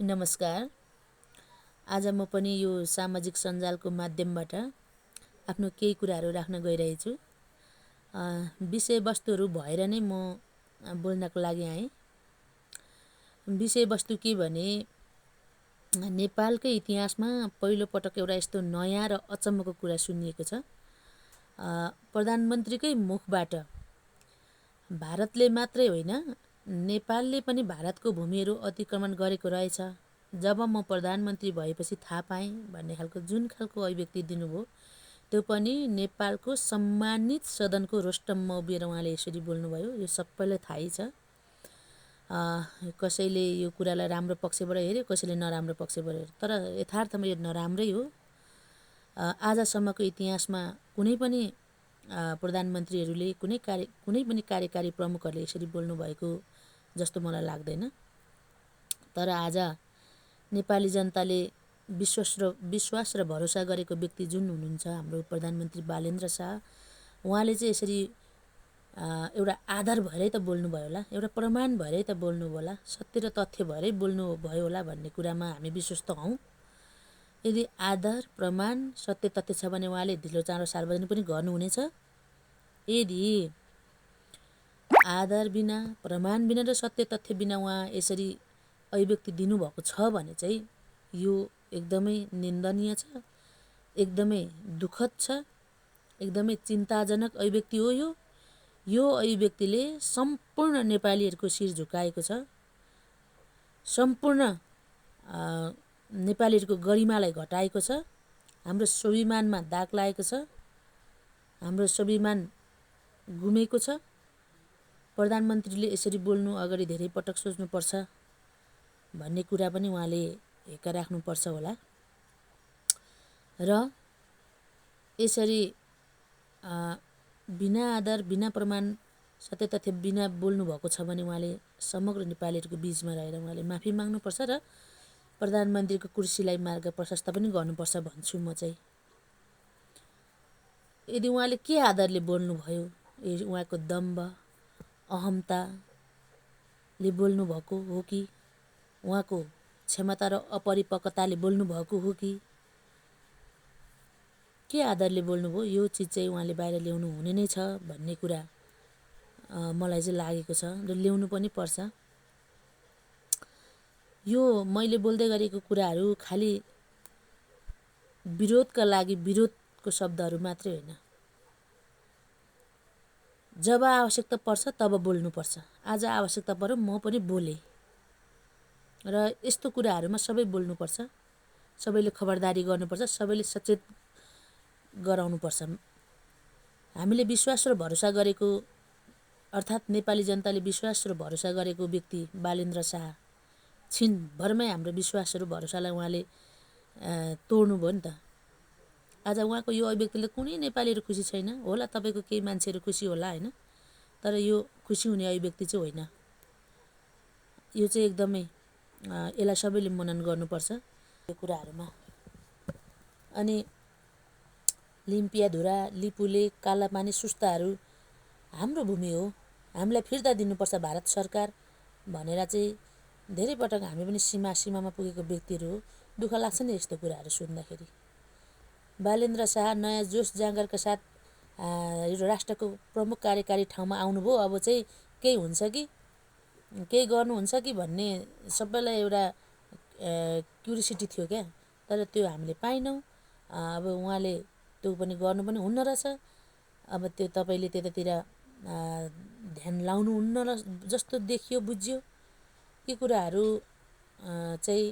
नमस्कार। आज म पनि यो सामाजिक सञ्जालको माध्यमबाट आफ्नो केही कुराहरू राख्न गइरहेछु। विषयवस्तुहरू भएर नै म बोल्नको लागि आएँ। विषयवस्तु के भने नेपालकै इतिहासमा पहिलोपटक एउटा यस्तो नयाँ र अचम्मको कुरा सुनिएको छ। प्रधानमन्त्रीकै मुखबाट भारतले मात्रै होइन, नेपालले पनि भारतको भूमिहरू अतिक्रमण गरेको रहेछ। जब म प्रधानमन्त्री भएपछि थाहा पाएँ भन्ने खालको जुन खालको अभिव्यक्ति दिनुभयो, त्यो पनि नेपालको सम्मानित सदनको रोस्टममा उभिएर उहाँले यसरी बोल्नुभयो। यो सबैलाई थाहै छ। कसैले यो कुरालाई राम्रो पक्षबाट हेऱ्यो, कसैले नराम्रो पक्षबाट हेऱ्यो, तर यथार्थमा यो नराम्रै हो। आजसम्मको इतिहासमा कुनै पनि प्रधानमन्त्रीहरूले कुनै पनि कार्यकारी प्रमुखहरूले यसरी बोल्नुभएको जस्तो मलाई लाग्दैन। तर आज नेपाली जनताले विश्वास र भरोसा गरेको व्यक्ति जुन हुनुहुन्छ हाम्रो प्रधानमन्त्री बालेन्द्र शाह, उहाँले चाहिँ यसरी एउटा आधार भएरै त बोल्नुभयो होला, एउटा प्रमाण भएरै त बोल्नुभयो होला, सत्य र तथ्य भएरै बोल्नुभयो होला भन्ने कुरामा हामी विश्वस्त हौँ। यदि आधार, प्रमाण, सत्य तथ्य छ भने उहाँले ढिलो चाँडो सार्वजनिक पनि गर्नुहुनेछ। यदि आधार बिना, प्रमाण बिना र सत्य तथ्य बिना उहाँ यसरी अभिव्यक्ति दिनुभएको छ भने चाहिँ यो एकदमै निन्दनीय छ, एकदमै दुःखद छ, एकदमै चिन्ताजनक अभिव्यक्ति हो। यो अभिव्यक्तिले सम्पूर्ण नेपालीहरूको शिर झुकाएको छ, सम्पूर्ण नेपालीहरूको गरिमालाई घटाएको छ, हाम्रो स्वाभिमानमा दाग लागेको छ, हाम्रो स्वाभिमान गुमेको छ। प्रधानमन्त्रीले यसरी बोल्नु अगाडि धेरै पटक सोच्नुपर्छ भन्ने कुरा पनि उहाँले हेक्का राख्नुपर्छ होला। र यसरी बिना आधार, बिना प्रमाण, सत्य तथ्य बिना बोल्नुभएको छ भने उहाँले समग्र नेपालीहरूको बिचमा रहेर उहाँले माफी माग्नुपर्छ र प्रधानमन्त्रीको कुर्सीलाई मार्ग प्रशस्त पनि गर्नुपर्छ भन्छु म चाहिँ। यदि उहाँले के आधारले बोल्नुभयो, उहाँको दम्भ, अहम्ताले बोल्नुभएको हो कि उहाँको क्षमता र अपरिपक्वताले बोल्नुभएको हो कि के आधारले बोल्नुभयो, यो चिज चाहिँ उहाँले बाहिर ल्याउनु हुने नै छ भन्ने कुरा मलाई चाहिँ लागेको छ र ल्याउनु पनि पर्छ। यो मैले बोल्दै गरेको कुराहरू खालि विरोधका लागि विरोधको शब्दहरू मात्रै होइन। जब आवश्यकता पर्छ तब बोल्नुपर्छ। आज आवश्यकता पर्यो, म पनि बोलेँ र यस्तो कुराहरूमा सबै बोल्नुपर्छ, सबैले खबरदारी गर्नुपर्छ, सबैले सचेत गराउनुपर्छ। हामीले विश्वास र भरोसा गरेको, अर्थात् नेपाली जनताले विश्वास र भरोसा गरेको व्यक्ति बालेन्द्र शाह छिनभरमै हाम्रो विश्वास र भरोसालाई उहाँले तोड्नुभयो नि त। आज उहाँको यो अभिव्यक्तिले कुनै नेपालीहरू खुसी छैन होला, तपाईँको केही मान्छेहरू खुसी होला होइन, तर यो खुसी हुने अभिव्यक्ति चाहिँ होइन। यो चाहिँ एकदमै यसलाई सबैले मनन गर्नुपर्छ यो कुराहरूमा। अनि लिम्पियाधुरा, लिपुले, कालापानी, सुस्ताहरू हाम्रो भूमि हो, हामीलाई फिर्ता दिनुपर्छ भारत सरकार भनेर चाहिँ धेरै पटक हामी पनि सीमामा पुगेको व्यक्तिहरू हो। दुःख लाग्छ नि यस्तो कुराहरू सुन्दाखेरि। बालेन्द्र शाह नयाँ जोस जाँगरका साथ यो राष्ट्रको प्रमुख कार्यकारी ठाउँमा आउनुभयो। अब चाहिँ केही हुन्छ कि केही गर्नुहुन्छ कि भन्ने सबैलाई एउटा क्युरियोसिटी थियो क्या, तर त्यो हामीले पाइनौँ। अब उहाँले त्यो पनि गर्नु पनि हुन्न रहेछ। अब त्यो तपाईँले त्यतातिर ध्यान लाउनु हुन्न जस्तो देखियो, बुझ्यो। यी कुराहरू चाहिँ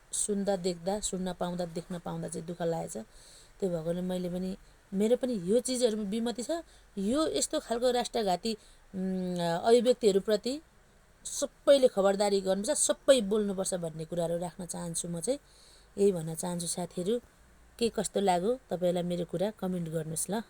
सुन्दा, देख्दा, सुन्न पाउँदा, देख्न पाउँदा चाहिँ दुःख लागेछ। त्यो भएकोले मैले पनि, मेरो पनि यो चिजहरूमा विमति छ। यो यस्तो खालको राष्ट्रघाती अभिव्यक्तिहरूप्रति सबैले खबरदारी गर्नुपर्छ, सबै बोल्नुपर्छ भन्ने कुराहरू राख्न चाहन्छु। म चाहिँ यही भन्न चाहन्छु। साथीहरू, के कस्तो लाग्यो तपाईँलाई मेरो कुरा कमेन्ट गर्नुहोस् ल।